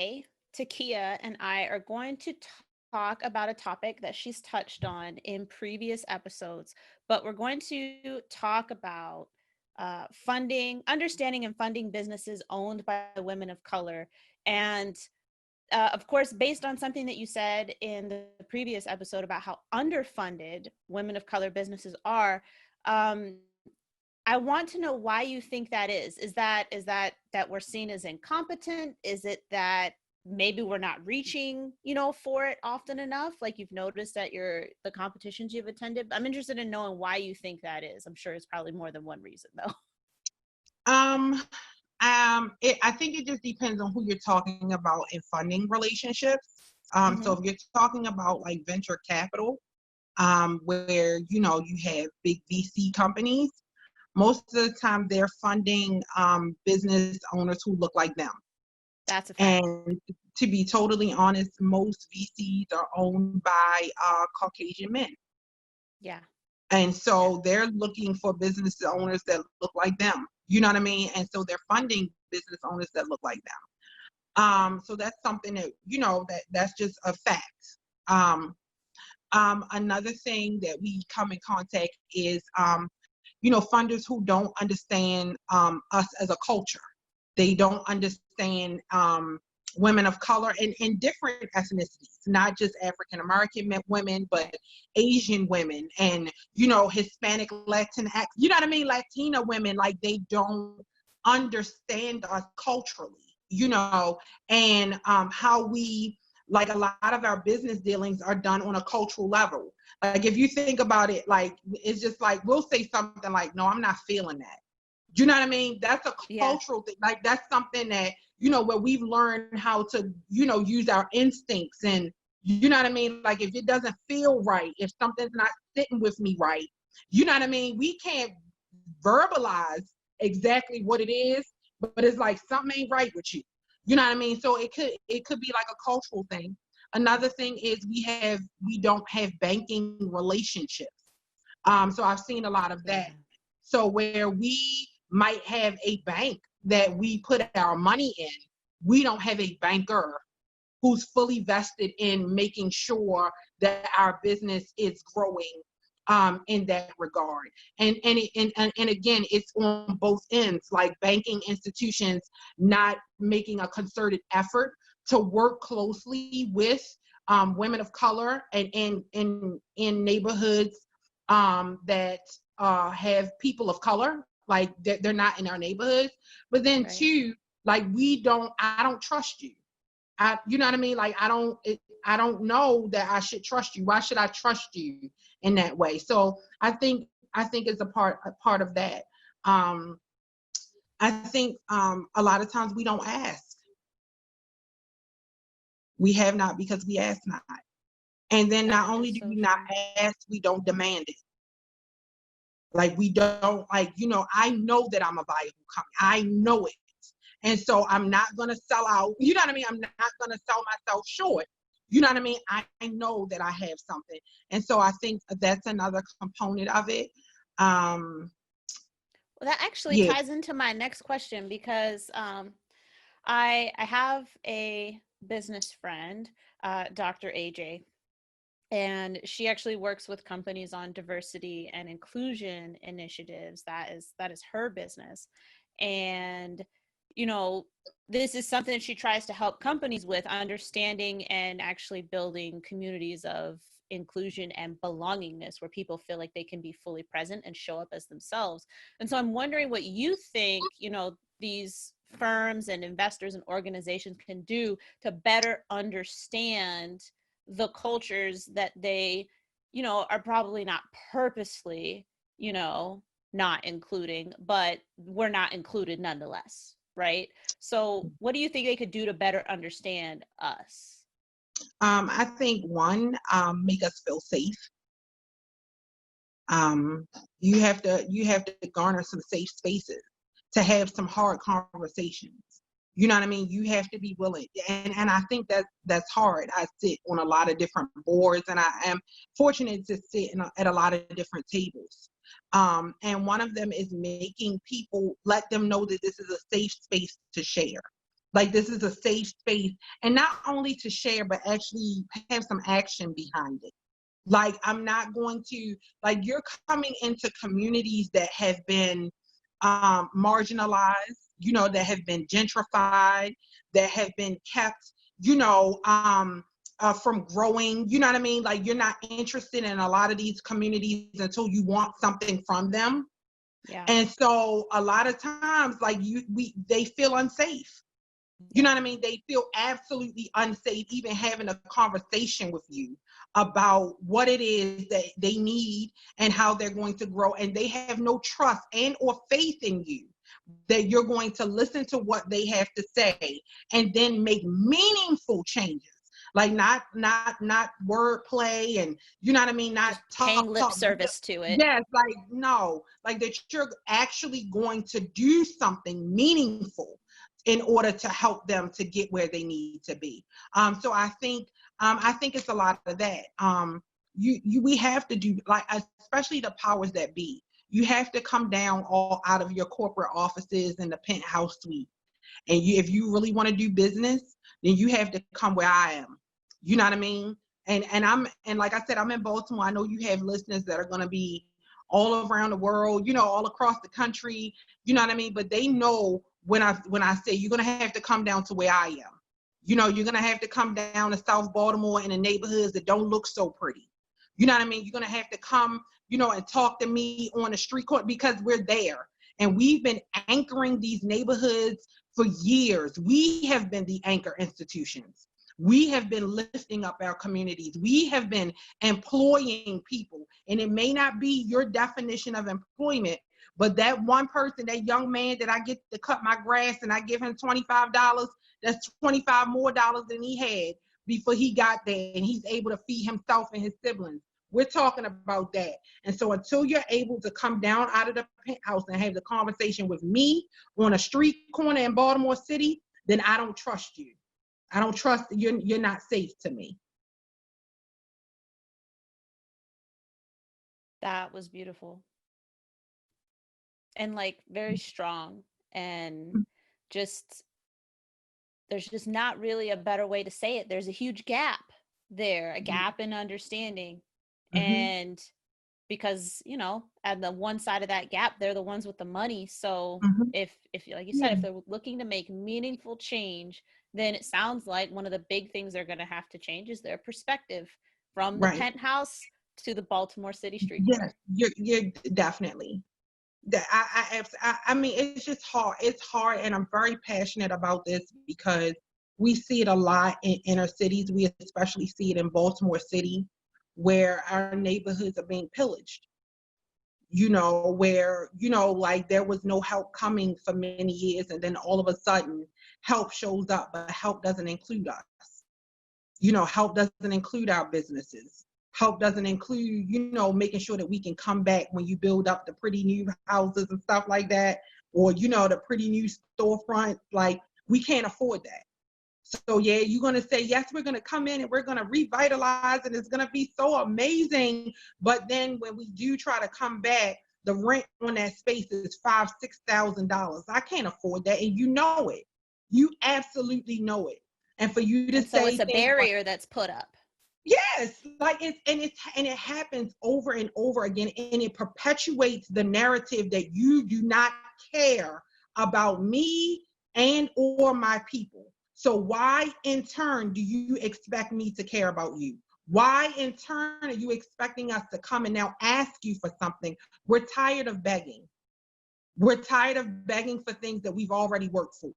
today, Takia and I are going to talk about a topic that she's touched on in previous episodes, but we're going to talk about funding, understanding and funding businesses owned by women of color. And of course, based on something that you said in the previous episode about how underfunded women of color businesses are, um, I want to know why you think that is. Is that we're seen as incompetent? Is it that maybe we're not reaching, for it often enough? Like you've noticed at the competitions you've attended. I'm interested in knowing why you think that is. I'm sure it's probably more than one reason though. Um, I think it just depends on who you're talking about in funding relationships. So Mm-hmm. if you're talking about like venture capital, where you have big VC companies, most of the time they're funding business owners who look like them. That's a fact. And to be totally honest, most VCs are owned by Caucasian men. Yeah. And Yeah. so they're looking for business owners that look like them. You know what I mean? And so they're funding business owners that look like them. So that's something that, that's just a fact. Um, Another thing that we come in contact is, funders who don't understand us as a culture. They don't understand women of color and different ethnicities, not just African American women, but Asian women and, Hispanic, Latinx, you know what I mean? Latina women, like they don't understand us culturally, and how we, like a lot of our business dealings are done on a cultural level. Like if you think about it, like it's just like we'll say something like, "No, I'm not feeling that." Do you know what I mean? That's a Yeah. cultural thing. Like that's something that, where we've learned how to, use our instincts and you know what I mean? Like if it doesn't feel right, if something's not sitting with me right, you know what I mean? We can't verbalize exactly what it is, but it's like something ain't right with you. You know what I mean? So it could be like a cultural thing. Another thing is we don't have banking relationships. So I've seen a lot of that. Yeah. So where we might have a bank that we put our money in, we don't have a banker who's fully vested in making sure that our business is growing in that regard. And again, it's on both ends, like banking institutions not making a concerted effort to work closely with women of color and in neighborhoods that have people of color, like they're not in our neighborhoods. But then Right. two, like I don't trust you. You know what I mean? Like I don't know that I should trust you. Why should I trust you in that way? So I think it's a part of that. Um, I think a lot of times we don't ask. We have not because we ask not. And then not That is only do so we not true. ask, we don't demand it. Like we don't like, I know that I'm a viable company. I know it. And so I'm not gonna sell out. You know what I mean? I'm not gonna sell myself short. You know what I mean? I know that I have something. And so I think that's another component of it. Um, Well, that actually yeah. ties into my next question because I have a business friend, Dr. AJ, and she actually works with companies on diversity and inclusion initiatives. That is her business, and you know this is something that she tries to help companies with understanding and actually building communities of inclusion and belongingness where people feel like they can be fully present and show up as themselves. And so I'm wondering what you think, these firms and investors and organizations can do to better understand the cultures that they, are probably not purposely, not including, but we're not included nonetheless, right? So what do you think they could do to better understand us? I think one, make us feel safe. Um, you have to garner some safe spaces to have some hard conversations. You know what I mean? You have to be willing, and I think that's hard. I sit on a lot of different boards, and I am fortunate to sit at a lot of different tables. And one of them is making people let them know that this is a safe space to share. Like, this is a safe space, and not only to share, but actually have some action behind it. Like, I'm not going to, like, you're coming into communities that have been marginalized, that have been gentrified, that have been kept, from growing. You know what I mean? Like, you're not interested in a lot of these communities until you want something from them. Yeah. And so a lot of times, like, they feel unsafe. You know what I mean? They feel absolutely unsafe even having a conversation with you about what it is that they need and how they're going to grow. And they have no trust and or faith in you that you're going to listen to what they have to say and then make meaningful changes. Like, not wordplay, and you know what I mean? Not Just paying lip talk. service to it. Yes, like, no, like, that you're actually going to do something meaningful in order to help them to get where they need to be. So I think it's a lot of that. We have to do, like, especially the powers that be. You have to come down all out of your corporate offices and the penthouse suite. And if you really want to do business, then you have to come where I am. You know what I mean? And like I said, I'm in Baltimore. I know you have listeners that are going to be all around the world, all across the country. You know what I mean? But they know when I say you're going to have to come down to where I am. You're going to have to come down to South Baltimore in the neighborhoods that don't look so pretty. You know what I mean? You're going to have to come, and talk to me on the street corner, because we're there. And we've been anchoring these neighborhoods for years. We have been the anchor institutions. We have been lifting up our communities. We have been employing people. And it may not be your definition of employment, but that one person, that young man that I get to cut my grass and I give him $25, that's $25 more than he had before he got there, and he's able to feed himself and his siblings. We're talking about that. And so until you're able to come down out of the penthouse and have the conversation with me on a street corner in Baltimore City, then I don't trust you. I don't trust you. You're not safe to me. That was beautiful. And like very strong, and just there's just not really a better way to say it. There's a huge gap there, a gap in understanding. And because, at the one side of that gap, they're the ones with the money. So if like you said, if they're looking to make meaningful change, then it sounds like one of the big things they're going to have to change is their perspective from the penthouse to the Baltimore City street corner. You're definitely. That I mean, it's just hard. It's hard, and I'm very passionate about this because we see it a lot in inner cities. We especially see it in Baltimore City, where our neighborhoods are being pillaged. Where, like, there was no help coming for many years, and then all of a sudden help shows up, but help doesn't include us. Help doesn't include our businesses. Help doesn't include, making sure that we can come back when you build up the pretty new houses and stuff like that, or, the pretty new storefront. Like, we can't afford that. So yeah, you're going to say, yes, we're going to come in and we're going to revitalize and it's going to be so amazing. But then when we do try to come back, the rent on that space is $5,000-$6,000. I can't afford that. And you know it. You absolutely know it. And for you to so say it's a barrier that's put up. Yes, like, it happens over and over again, and it perpetuates the narrative that you do not care about me and or my people. So why in turn do you expect me to care about you? Why in turn are you expecting us to come and now ask you for something? We're tired of begging. We're tired of begging for things that we've already worked for.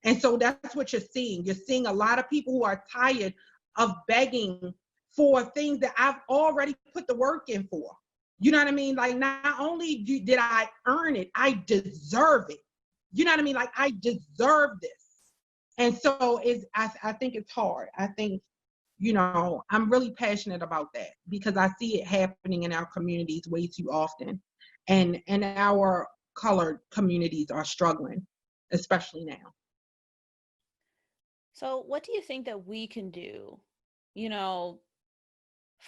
And so that's what you're seeing. You're seeing a lot of people who are tired of begging for things that I've already put the work in for. You know what I mean? Like, not only did I earn it, I deserve it. You know what I mean? Like, I deserve this. And so I think it's hard. I think, I'm really passionate about that because I see it happening in our communities way too often. And our colored communities are struggling, especially now. So what do you think that we can do, you know,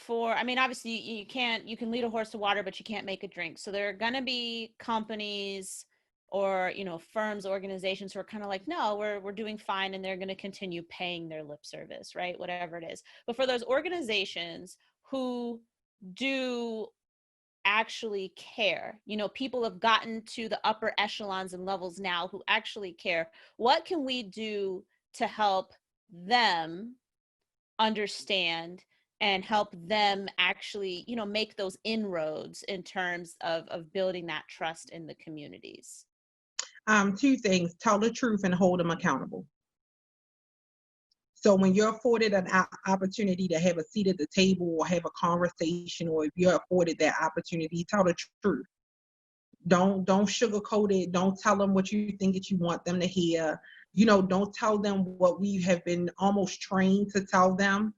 I mean, obviously you can lead a horse to water, but you can't make it drink. So there are going to be companies or, you know, firms, organizations who are kind of like, no, we're doing fine, and they're going to continue paying their lip service, right? Whatever it is. But for those organizations who do actually care, you know, people have gotten to the upper echelons and levels now who actually care, what can we do to help them understand and help them actually, you know, make those inroads in terms of building that trust in the communities? Two things: tell the truth and hold them accountable. So when you're afforded an opportunity to have a seat at the table or have a conversation, or if you're afforded that opportunity, tell the truth. Don't sugarcoat it. Don't tell them what you think that you want them to hear. You know, don't tell them what we have been almost trained to tell them.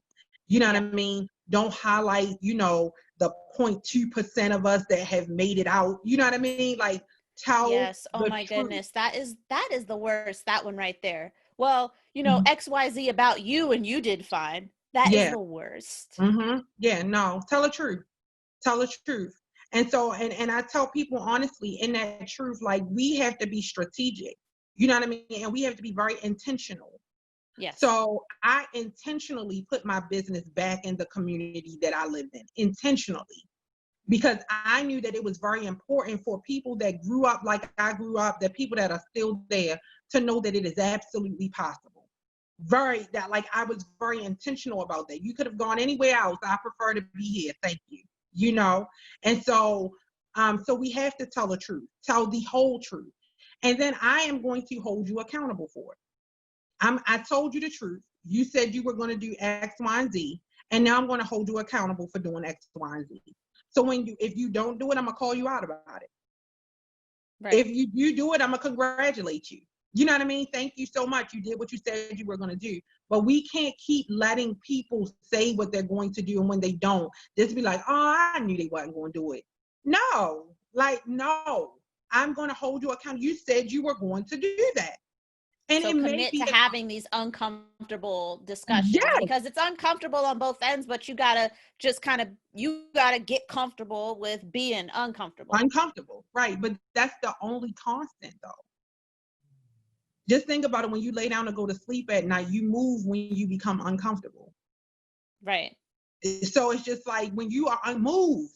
You know what Yeah. I mean? Don't highlight, you know, the 0.2% of us that have made it out. You know what I mean? Like, tell Yes. Oh the my truth. goodness. That is the worst. That one right there. Well, you know, Mhm. XYZ about you and you did fine. That is Yeah. the worst. Yeah. No, tell the truth. Tell the truth. And so, and I tell people honestly, in that truth, like, we have to be strategic. You know what I mean? And we have to be very intentional. Yes. So I intentionally put my business back in the community that I lived in, intentionally, because I knew that it was very important for people that grew up like I grew up, that people that are still there, to know that it is absolutely possible. Very, that, like, I was very intentional about that. You could have gone anywhere else. I prefer to be here. Thank you. You know, and so, so we have to tell the truth, tell the whole truth, and then I am going to hold you accountable for it. I told you the truth. You said you were going to do X, Y, and Z, and now I'm going to hold you accountable for doing X, Y, and Z. So if you don't do it, I'm gonna call you out about it. Right. If you do it, I'm gonna congratulate you. You know what I mean? Thank you so much. You did what you said you were gonna do. But we can't keep letting people say what they're going to do, and when they don't, just be like, "Oh, I knew they wasn't going to do it." No, like, no. I'm going to hold you accountable. You said you were going to do that, and So it may commit to be having these uncomfortable discussions, yes, because it's uncomfortable on both ends, but you gotta just kind of, you gotta get comfortable with being uncomfortable. uncomfortable, right? But that's the only constant, though. Just think about it: when you lay down to go to sleep at night, you move when you become uncomfortable. Right. So it's just like, when you are move,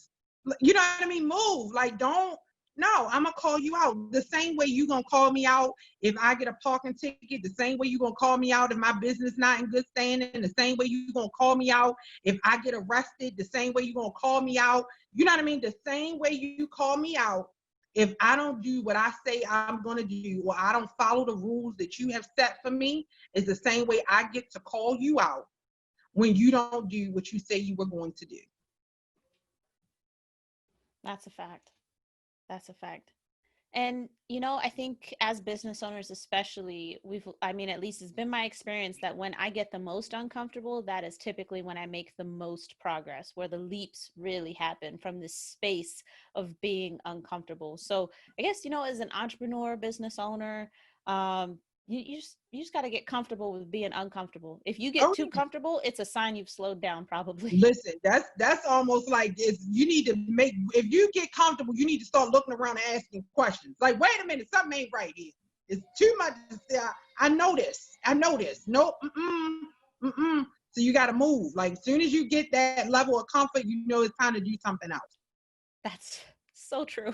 you know what I mean? Move. Like, don't. No, I'm gonna call you out the same way you gonna call me out if I get a parking ticket. The same way you gonna call me out if my business not in good standing. The same way you gonna call me out if I get arrested. The same way you gonna call me out. You know what I mean? The same way you call me out if I don't do what I say I'm gonna do, or I don't follow the rules that you have set for me, is the same way I get to call you out when you don't do what you say you were going to do. That's a fact. That's a fact. And, you know, I think as business owners, especially, I mean, at least it's been my experience that when I get the most uncomfortable, that is typically when I make the most progress, where the leaps really happen from this space of being uncomfortable. So I guess, you know, as an entrepreneur, business owner, you just got to get comfortable with being uncomfortable. If you get Oh, too comfortable, it's a sign you've slowed down, probably. listen, that's almost like, you need to make, if you get comfortable, you need to start looking around and asking questions. Like, wait a minute, something ain't right here. It's too much. I know this. I know this. Nope. Mm-mm. So you got to move. Like, as soon as you get that level of comfort, you know it's time to do something else. That's so true.